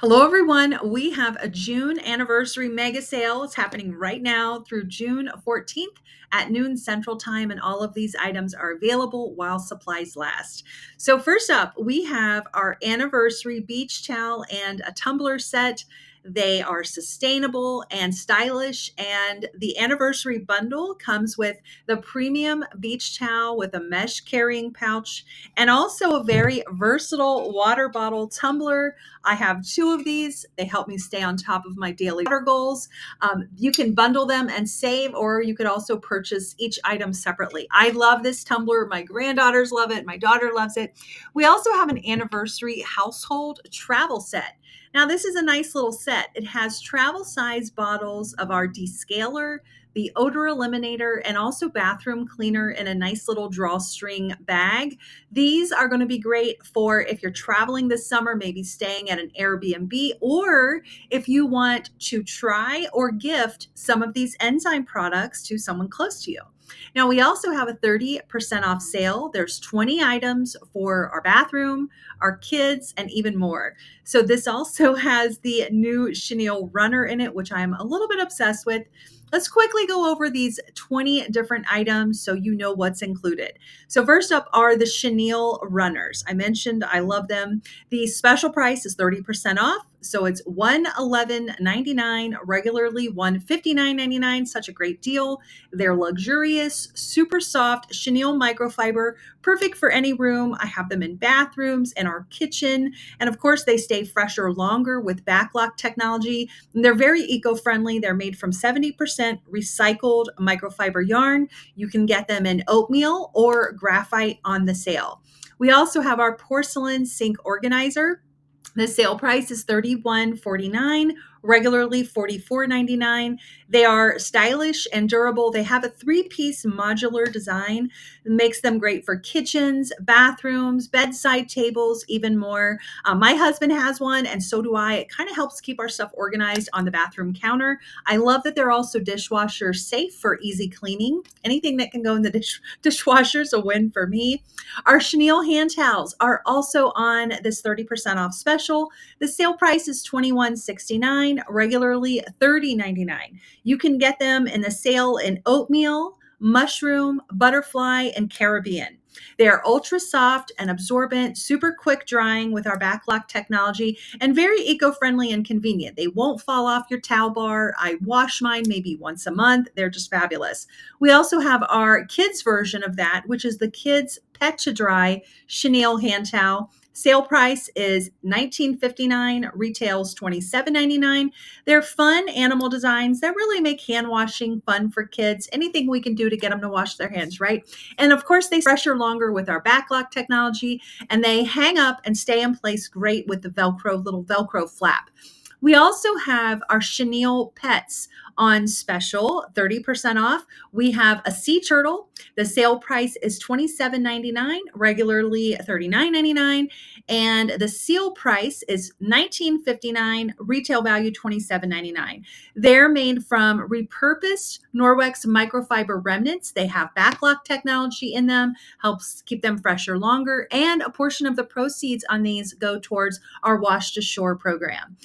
Hello, everyone. We have a June anniversary mega sale. It's happening right now through June 14th at noon Central Time, and all of these items are available while supplies last. So, first up, we have our anniversary beach towel and a tumbler set. They are sustainable and stylish, and the anniversary bundle comes with the premium beach towel with a mesh carrying pouch and also a very versatile water bottle tumbler. I have two of these. They help me stay on top of my daily water goals. You can bundle them and save, or you could also purchase each item separately. I love this tumbler. My granddaughters love it. My daughter loves it. We also have an anniversary household travel set. Now, this is a nice little set. It has travel size bottles of our Descaler, the Odour Eliminator, and also bathroom cleaner in a nice little drawstring bag. These are going to be great for if you're traveling this summer, maybe staying at an Airbnb, or if you want to try or gift some of these enzyme products to someone close to you. Now, we also have a 30% off sale. There's 20 items for our bathroom, our kids, and even more. So, this also has the new Chenille Runner in it, which I'm a little bit obsessed with. Let's quickly go over these 20 different items so you know what's included. So, first up are the Chenille Runners. I mentioned I love them. The special price is 30% off. So it's $111.99, regularly $159.99. Such a great deal. They're luxurious, super soft chenille microfiber, perfect for any room. I have them in bathrooms and our kitchen. And of course, they stay fresher longer with BacLock technology. And they're very eco-friendly. They're made from 70% recycled microfiber yarn. You can get them in oatmeal or graphite on the sale. We also have our porcelain sink organizer. The sale price is $31.49, regularly $44.99. They are stylish and durable. They have a three-piece modular design that makes them great for kitchens, bathrooms, bedside tables, even more. My husband has one, and so do I. It kind of helps keep our stuff organized on the bathroom counter. I love that they're also dishwasher safe for easy cleaning. Anything that can go in the dishwasher is a win for me. Our chenille hand towels are also on this 30% off special. The sale price is $21.69, regularly $30.99. You can get them in the sale in oatmeal, mushroom, butterfly, and Caribbean. They are ultra soft and absorbent, super quick drying with our BacLock technology, and very eco-friendly and convenient. They won't fall off your towel bar. I wash mine maybe once a month. They're just fabulous. We also have our kids version of that, which is the kids Pet to Dry chenille hand towel. Sale price is $19.59, retails $27.99. They're fun animal designs that really make hand washing fun for kids. Anything we can do to get them to wash their hands, right? And of course, they fresher longer with our BacLock technology, and they hang up and stay in place great with the little Velcro flap. We also have our chenille pets on special, 30% off. We have a sea turtle. The sale price is $27.99, regularly $39.99. And the seal price is $19.59, retail value $27.99. They're made from repurposed Norwex microfiber remnants. They have BacLock technology in them, helps keep them fresher longer. And a portion of the proceeds on these go towards our Wash to Shore program.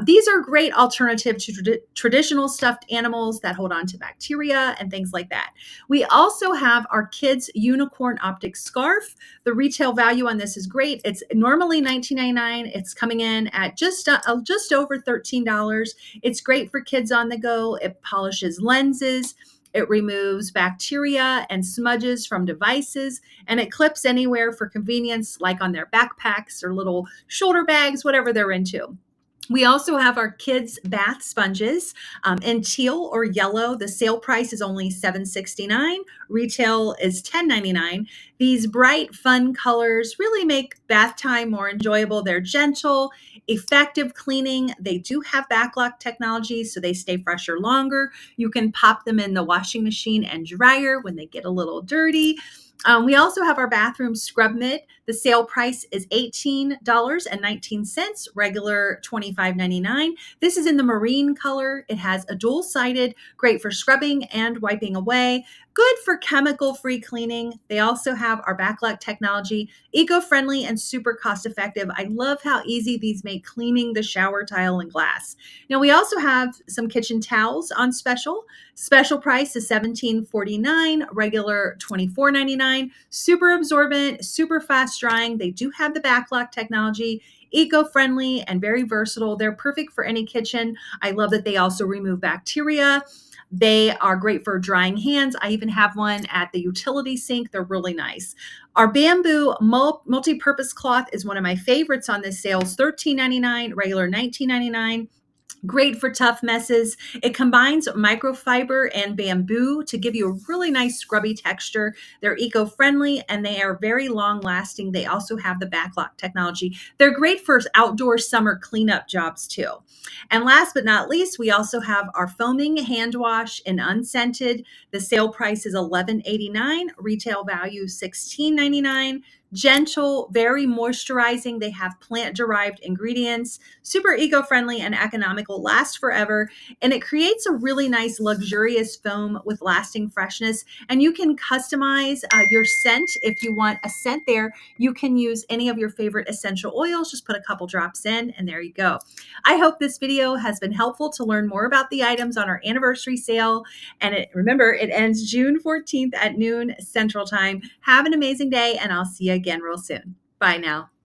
These are great alternative to traditional stuffed animals that hold on to bacteria and things like that. We also have our kids unicorn optic scarf. The retail value on this is great. It's normally $19.99. It's coming in at just over $13. It's great for kids on the go. It polishes lenses. It removes bacteria and smudges from devices, and it clips anywhere for convenience, like on their backpacks or little shoulder bags, whatever they're into. We also have our kids' bath sponges in teal or yellow. The sale price is only $7.69. Retail is $10.99. These bright, fun colors really make bath time more enjoyable. They're gentle, effective cleaning. They do have BacLock technology, so they stay fresher longer. You can pop them in the washing machine and dryer when they get a little dirty. We also have our bathroom scrub mitt. The sale price is $18.19, regular $25.99. This is in the marine color. It has a dual-sided, great for scrubbing and wiping away, good for chemical-free cleaning. They also have our BacLock technology, eco-friendly and super cost-effective. I love how easy these make cleaning the shower tile and glass. Now, we also have some kitchen towels on special. Special price is $17.49, regular $24.99. Super absorbent, super fast drying. They do have the BacLock technology, eco-friendly and very versatile. They're perfect for any kitchen. I love that they also remove bacteria. They are great for drying hands. I even have one at the utility sink. They're really nice. Our bamboo multi-purpose cloth is one of my favorites on this sale. It's $13.99, regular $19.99. Great for tough messes. It combines microfiber and bamboo to give you a really nice scrubby texture. They're eco-friendly and they are very long lasting. They also have the BacLock technology. They're great for outdoor summer cleanup jobs too. And last but not least, we also have our foaming hand wash in unscented. The sale price is $11.89, retail value $16.99. Gentle, very moisturizing. They have plant-derived ingredients, super eco-friendly and economical, last forever, and it creates a really nice luxurious foam with lasting freshness. And you can customize your scent. If you want a scent there, you can use any of your favorite essential oils. Just put a couple drops in and there you go. I hope this video has been helpful to learn more about the items on our anniversary sale. And remember, it ends June 14th at noon Central Time. Have an amazing day, and I'll see you again real soon. Bye now.